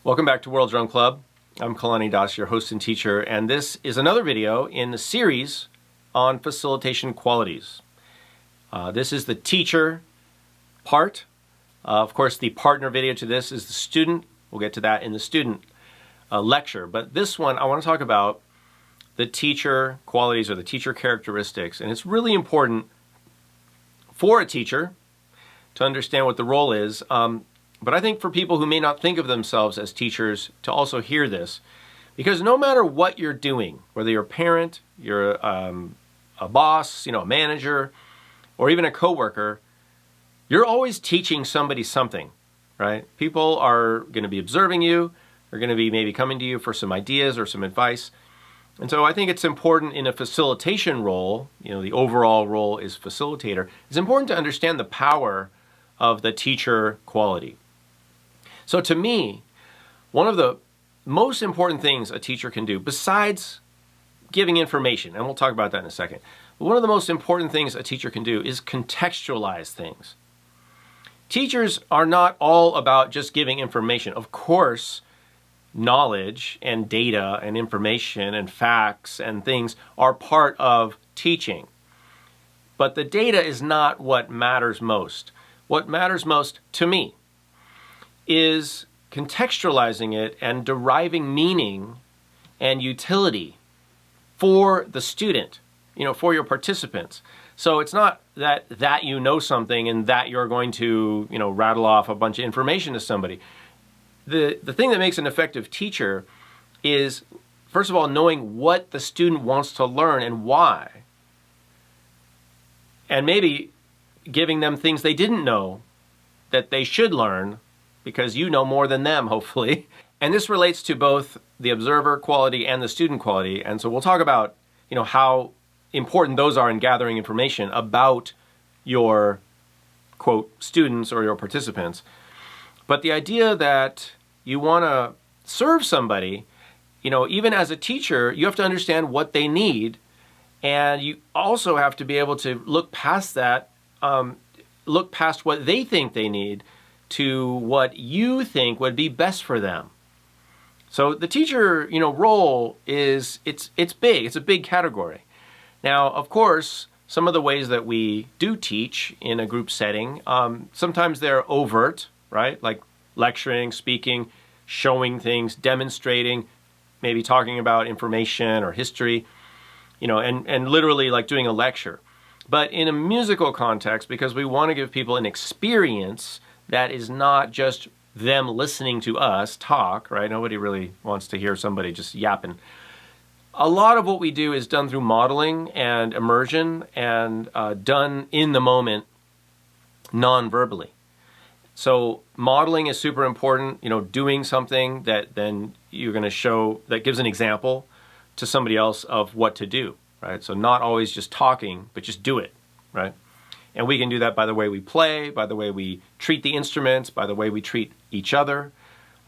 Welcome back to World Drum Club. I'm Kalani Das, your host and teacher, and this is another video in the series on facilitation qualities. This is the teacher part. Of course, the partner video to this is the student. We'll get to that in the student lecture. But this one, I want to talk about the teacher qualities or the teacher characteristics. And it's really important for a teacher to understand what the role is. But I think for people who may not think of themselves as teachers to also hear this, because no matter what you're doing, whether you're a parent, you're a boss, a manager, or even a coworker, you're always teaching somebody something, right? People are going to be observing you, they're going to be maybe coming to you for some ideas or some advice. And so I think it's important in a facilitation role, the overall role is facilitator, it's important to understand the power of the teacher quality. So to me, one of the most important things a teacher can do, besides giving information, and we'll talk about that in a second, but one of the most important things a teacher can do is contextualize things. Teachers are not all about just giving information. Of course, knowledge and data and information and facts and things are part of teaching. But the data is not what matters most. What matters most to me is contextualizing it and deriving meaning and utility for the student, for your participants. So it's not that you know something and that you're going to, rattle off a bunch of information to somebody. The thing that makes an effective teacher is, first of all, knowing what the student wants to learn and why. And maybe giving them things they didn't know that they should learn, because you know more than them, hopefully. And this relates to both the observer quality and the student quality. And so we'll talk about, how important those are in gathering information about your, quote, students or your participants. But the idea that you want to serve somebody, even as a teacher, you have to understand what they need. And you also have to be able to look past that, look past what they think they need to what you think would be best for them. So the teacher, role is, it's big. It's a big category. Now, of course, some of the ways that we do teach in a group setting, sometimes they're overt, right? Like lecturing, speaking, showing things, demonstrating, maybe talking about information or history, and literally like doing a lecture. But in a musical context, because we want to give people an experience that is not just them listening to us talk, right? Nobody really wants to hear somebody just yapping. A lot of what we do is done through modeling and immersion and done in the moment non-verbally. So modeling is super important, doing something that then you're going to show, that gives an example to somebody else of what to do, right? So not always just talking, but just do it, right? And we can do that by the way we play, by the way we treat the instruments, by the way we treat each other,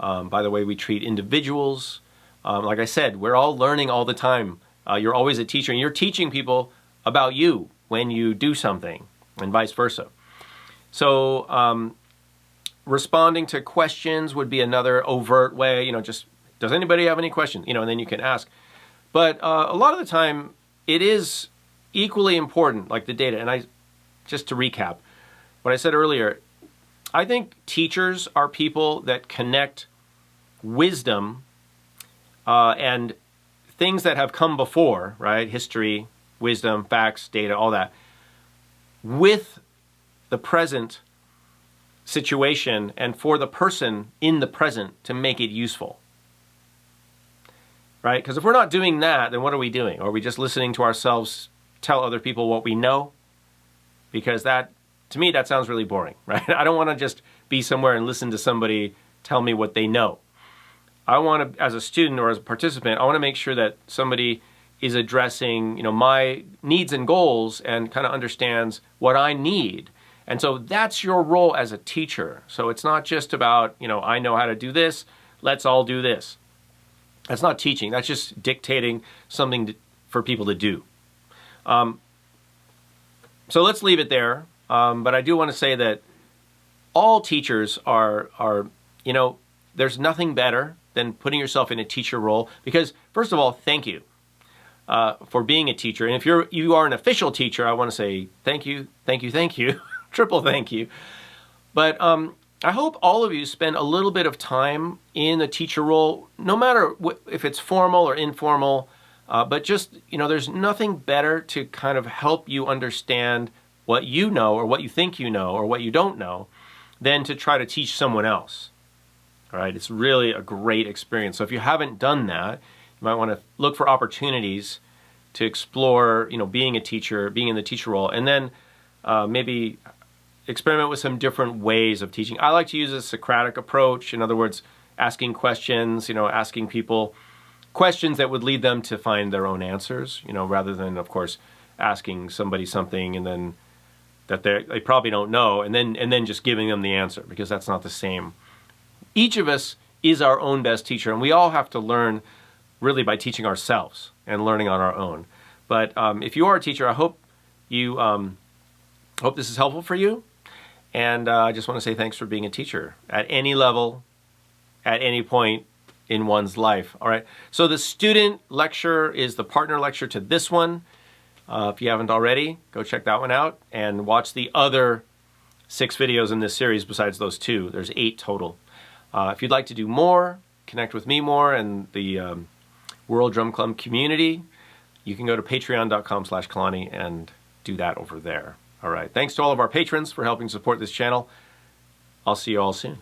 by the way we treat individuals. Like I said, we're all learning all the time. You're always a teacher, and you're teaching people about you when you do something, and vice versa. So responding to questions would be another overt way, just, does anybody have any questions? And then you can ask. But a lot of the time, it is equally important, like the data. And just to recap what I said earlier, I think teachers are people that connect wisdom and things that have come before, right? History, wisdom, facts, data, all that, with the present situation and for the person in the present to make it useful. Right? Because if we're not doing that, then what are we doing? Are we just listening to ourselves tell other people what we know? Because that, to me, that sounds really boring, right? I don't want to just be somewhere and listen to somebody tell me what they know. I want to, as a student or as a participant, I want to make sure that somebody is addressing, my needs and goals and kind of understands what I need. And so that's your role as a teacher. So it's not just about, I know how to do this, let's all do this. That's not teaching. That's just dictating something for people to do. So let's leave it there. But I do want to say that all teachers are there's nothing better than putting yourself in a teacher role because, first of all, thank you for being a teacher. And if you are an official teacher, I want to say thank you, thank you, thank you, triple thank you. But I hope all of you spend a little bit of time in a teacher role, no matter if it's formal or informal, but just, there's nothing better to kind of help you understand what you know or what you think you know or what you don't know than to try to teach someone else. All right, it's really a great experience. So if you haven't done that, you might want to look for opportunities to explore, being a teacher, being in the teacher role, and then maybe experiment with some different ways of teaching. I like to use a Socratic approach. In other words, asking questions, asking people questions that would lead them to find their own answers, rather than, of course, asking somebody something and then that they probably don't know and then just giving them the answer, because that's not the same. Each of us is our own best teacher, and we all have to learn really by teaching ourselves and learning on our own. But if you are a teacher, I hope you hope this is helpful for you. And I just want to say thanks for being a teacher at any level, at any point in one's life. All right. So the student lecture is the partner lecture to this one. If you haven't already, go check that one out and watch the other 6 videos in this series besides those 2. There's 8 total. If you'd like to do more, connect with me more and the World Drum Club community, you can go to patreon.com/Kalani and do that over there. All right. Thanks to all of our patrons for helping support this channel. I'll see you all soon.